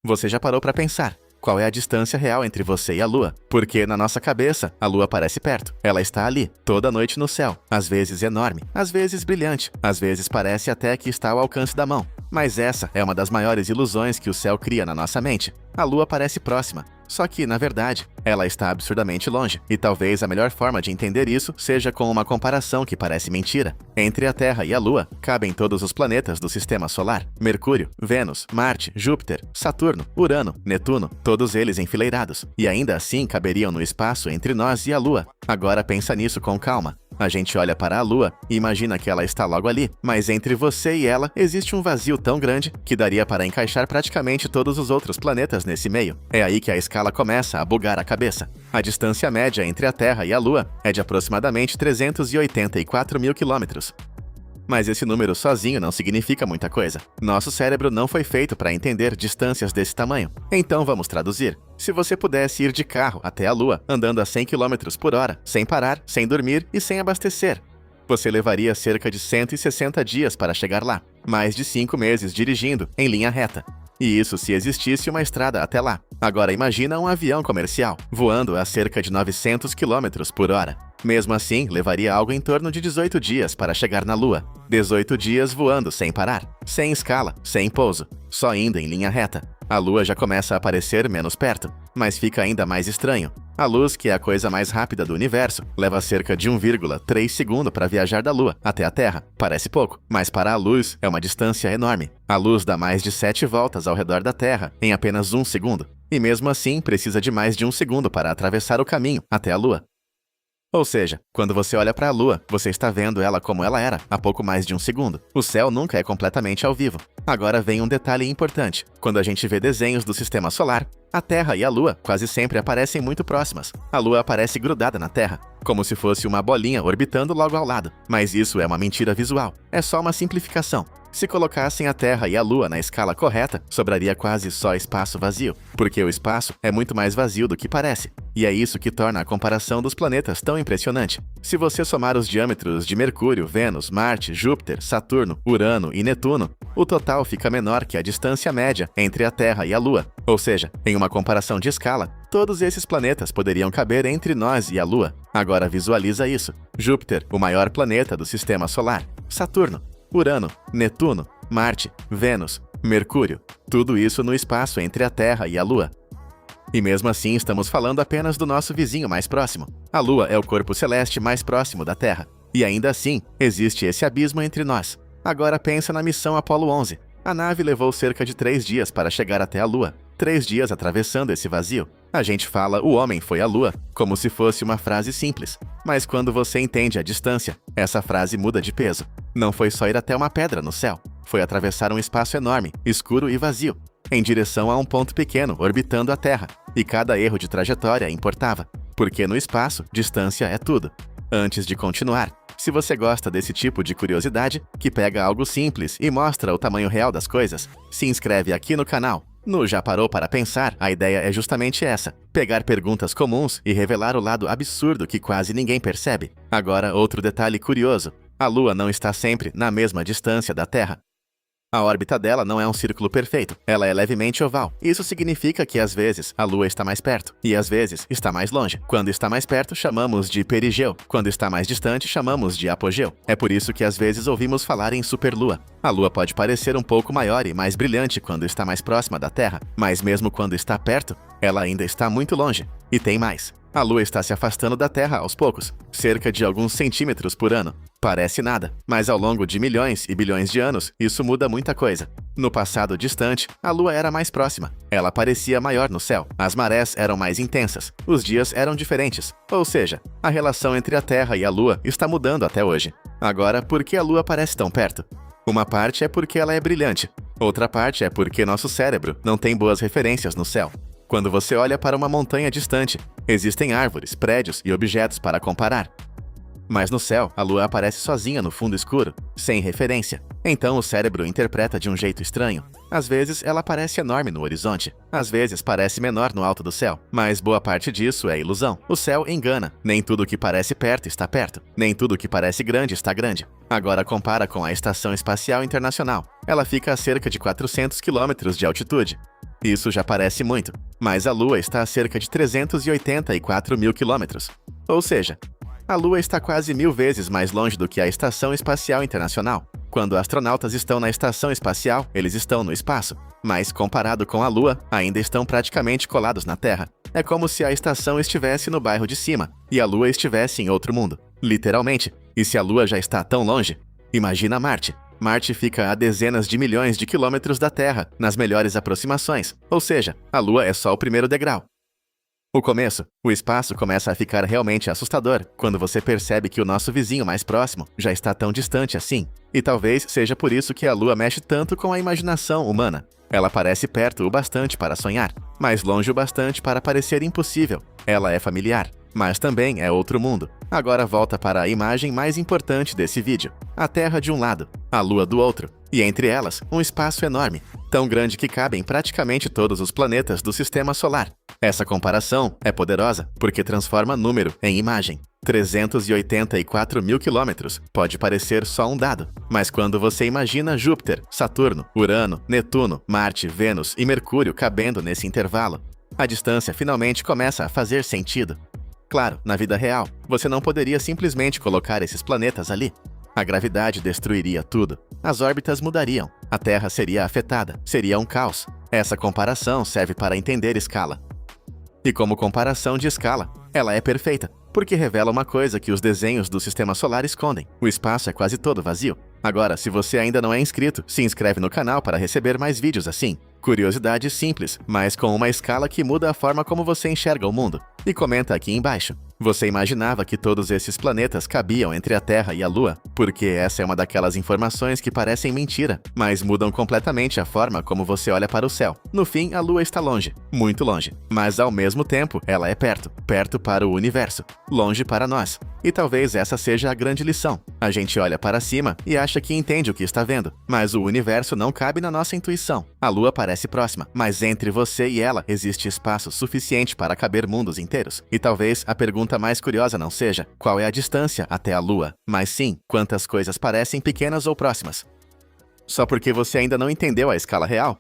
Você já parou para pensar? Qual é a distância real entre você e a Lua? Porque na nossa cabeça, a Lua parece perto. Ela está ali, toda noite no céu. Às vezes enorme, às vezes brilhante, às vezes parece até que está ao alcance da mão. Mas essa é uma das maiores ilusões que o céu cria na nossa mente. A Lua parece próxima. Só que, na verdade, ela está absurdamente longe. E talvez a melhor forma de entender isso seja com uma comparação que parece mentira. Entre a Terra e a Lua, cabem todos os planetas do Sistema Solar. Mercúrio, Vênus, Marte, Júpiter, Saturno, Urano, Netuno, todos eles enfileirados. E ainda assim caberiam no espaço entre nós e a Lua. Agora pensa nisso com calma. A gente olha para a Lua e imagina que ela está logo ali, mas entre você e ela existe um vazio tão grande que daria para encaixar praticamente todos os outros planetas nesse meio. É aí que a escala começa a bugar a cabeça. A distância média entre a Terra e a Lua é de aproximadamente 384 mil quilômetros. Mas esse número sozinho não significa muita coisa. Nosso cérebro não foi feito para entender distâncias desse tamanho. Então vamos traduzir. Se você pudesse ir de carro até a Lua, andando a 100 km por hora, sem parar, sem dormir e sem abastecer, você levaria cerca de 160 dias para chegar lá. Mais de 5 meses dirigindo, em linha reta. E isso se existisse uma estrada até lá. Agora imagina um avião comercial, voando a cerca de 900 km por hora. Mesmo assim, levaria algo em torno de 18 dias para chegar na Lua. 18 dias voando sem parar, sem escala, sem pouso, só indo em linha reta. A Lua já começa a parecer menos perto, mas fica ainda mais estranho. A luz, que é a coisa mais rápida do universo, leva cerca de 1,3 segundo para viajar da Lua até a Terra. Parece pouco, mas para a luz é uma distância enorme. A luz dá mais de 7 voltas ao redor da Terra em apenas 1 segundo. E mesmo assim, precisa de mais de 1 segundo para atravessar o caminho até a Lua. Ou seja, quando você olha para a Lua, você está vendo ela como ela era, há pouco mais de 1 segundo. O céu nunca é completamente ao vivo. Agora vem um detalhe importante. Quando a gente vê desenhos do Sistema Solar, a Terra e a Lua quase sempre aparecem muito próximas. A Lua aparece grudada na Terra, como se fosse uma bolinha orbitando logo ao lado. Mas isso é uma mentira visual. É só uma simplificação. Se colocassem a Terra e a Lua na escala correta, sobraria quase só espaço vazio, porque o espaço é muito mais vazio do que parece. E é isso que torna a comparação dos planetas tão impressionante. Se você somar os diâmetros de Mercúrio, Vênus, Marte, Júpiter, Saturno, Urano e Netuno, o total fica menor que a distância média entre a Terra e a Lua. Ou seja, em uma comparação de escala, todos esses planetas poderiam caber entre nós e a Lua. Agora visualiza isso. Júpiter, o maior planeta do Sistema Solar. Saturno, Urano, Netuno, Marte, Vênus, Mercúrio. Tudo isso no espaço entre a Terra e a Lua. E mesmo assim estamos falando apenas do nosso vizinho mais próximo. A Lua é o corpo celeste mais próximo da Terra. E ainda assim, existe esse abismo entre nós. Agora pensa na missão Apollo 11. A nave levou cerca de 3 dias para chegar até a Lua. 3 dias atravessando esse vazio. A gente fala "o homem foi à Lua", como se fosse uma frase simples. Mas quando você entende a distância, essa frase muda de peso. Não foi só ir até uma pedra no céu. Foi atravessar um espaço enorme, escuro e vazio, em direção a um ponto pequeno orbitando a Terra. E cada erro de trajetória importava. Porque no espaço, distância é tudo. Antes de continuar, se você gosta desse tipo de curiosidade, que pega algo simples e mostra o tamanho real das coisas, se inscreve aqui no canal. No Já Parou para Pensar, a ideia é justamente essa: pegar perguntas comuns e revelar o lado absurdo que quase ninguém percebe. Agora, outro detalhe curioso: a Lua não está sempre na mesma distância da Terra. A órbita dela não é um círculo perfeito, ela é levemente oval. Isso significa que às vezes a Lua está mais perto e às vezes está mais longe. Quando está mais perto, chamamos de perigeu. Quando está mais distante, chamamos de apogeu. É por isso que às vezes ouvimos falar em superlua. A Lua pode parecer um pouco maior e mais brilhante quando está mais próxima da Terra, mas mesmo quando está perto, ela ainda está muito longe. E tem mais. A Lua está se afastando da Terra aos poucos, cerca de alguns centímetros por ano. Parece nada, mas ao longo de milhões e bilhões de anos, isso muda muita coisa. No passado distante, a Lua era mais próxima. Ela parecia maior no céu, as marés eram mais intensas, os dias eram diferentes. Ou seja, a relação entre a Terra e a Lua está mudando até hoje. Agora, por que a Lua parece tão perto? Uma parte é porque ela é brilhante. Outra parte é porque nosso cérebro não tem boas referências no céu. Quando você olha para uma montanha distante, existem árvores, prédios e objetos para comparar. Mas no céu, a Lua aparece sozinha no fundo escuro, sem referência. Então o cérebro interpreta de um jeito estranho. Às vezes ela parece enorme no horizonte, às vezes parece menor no alto do céu, mas boa parte disso é ilusão. O céu engana. Nem tudo que parece perto está perto, nem tudo que parece grande está grande. Agora compara com a Estação Espacial Internacional. Ela fica a cerca de 400 km de altitude. Isso já parece muito, mas a Lua está a cerca de 384 mil quilômetros. Ou seja, a Lua está quase 1000 vezes mais longe do que a Estação Espacial Internacional. Quando astronautas estão na estação espacial, eles estão no espaço, mas comparado com a Lua, ainda estão praticamente colados na Terra. É como se a estação estivesse no bairro de cima e a Lua estivesse em outro mundo, literalmente. E se a Lua já está tão longe, imagina Marte. Marte fica a dezenas de milhões de quilômetros da Terra, nas melhores aproximações, ou seja, a Lua é só o primeiro degrau. O começo, o espaço começa a ficar realmente assustador quando você percebe que o nosso vizinho mais próximo já está tão distante assim. E talvez seja por isso que a Lua mexe tanto com a imaginação humana. Ela parece perto o bastante para sonhar, mas longe o bastante para parecer impossível. Ela é familiar, mas também é outro mundo. Agora volta para a imagem mais importante desse vídeo. A Terra de um lado, a Lua do outro, e entre elas, um espaço enorme, tão grande que cabem praticamente todos os planetas do Sistema Solar. Essa comparação é poderosa porque transforma número em imagem. 384 mil quilômetros pode parecer só um dado, mas quando você imagina Júpiter, Saturno, Urano, Netuno, Marte, Vênus e Mercúrio cabendo nesse intervalo, a distância finalmente começa a fazer sentido. Claro, na vida real, você não poderia simplesmente colocar esses planetas ali. A gravidade destruiria tudo. As órbitas mudariam. A Terra seria afetada. Seria um caos. Essa comparação serve para entender escala. E como comparação de escala, ela é perfeita, porque revela uma coisa que os desenhos do Sistema Solar escondem. O espaço é quase todo vazio. Agora, se você ainda não é inscrito, se inscreve no canal para receber mais vídeos assim. Curiosidades simples, mas com uma escala que muda a forma como você enxerga o mundo. E comenta aqui embaixo. Você imaginava que todos esses planetas cabiam entre a Terra e a Lua? Porque essa é uma daquelas informações que parecem mentira, mas mudam completamente a forma como você olha para o céu. No fim, a Lua está longe, muito longe, mas ao mesmo tempo ela é perto, perto para o universo, longe para nós. E talvez essa seja a grande lição. A gente olha para cima e acha que entende o que está vendo, mas o universo não cabe na nossa intuição. A Lua parece próxima, mas entre você e ela existe espaço suficiente para caber mundos inteiros. E talvez a pergunta mais curiosa não seja qual é a distância até a Lua, mas sim quantas coisas parecem pequenas ou próximas. Só porque você ainda não entendeu a escala real,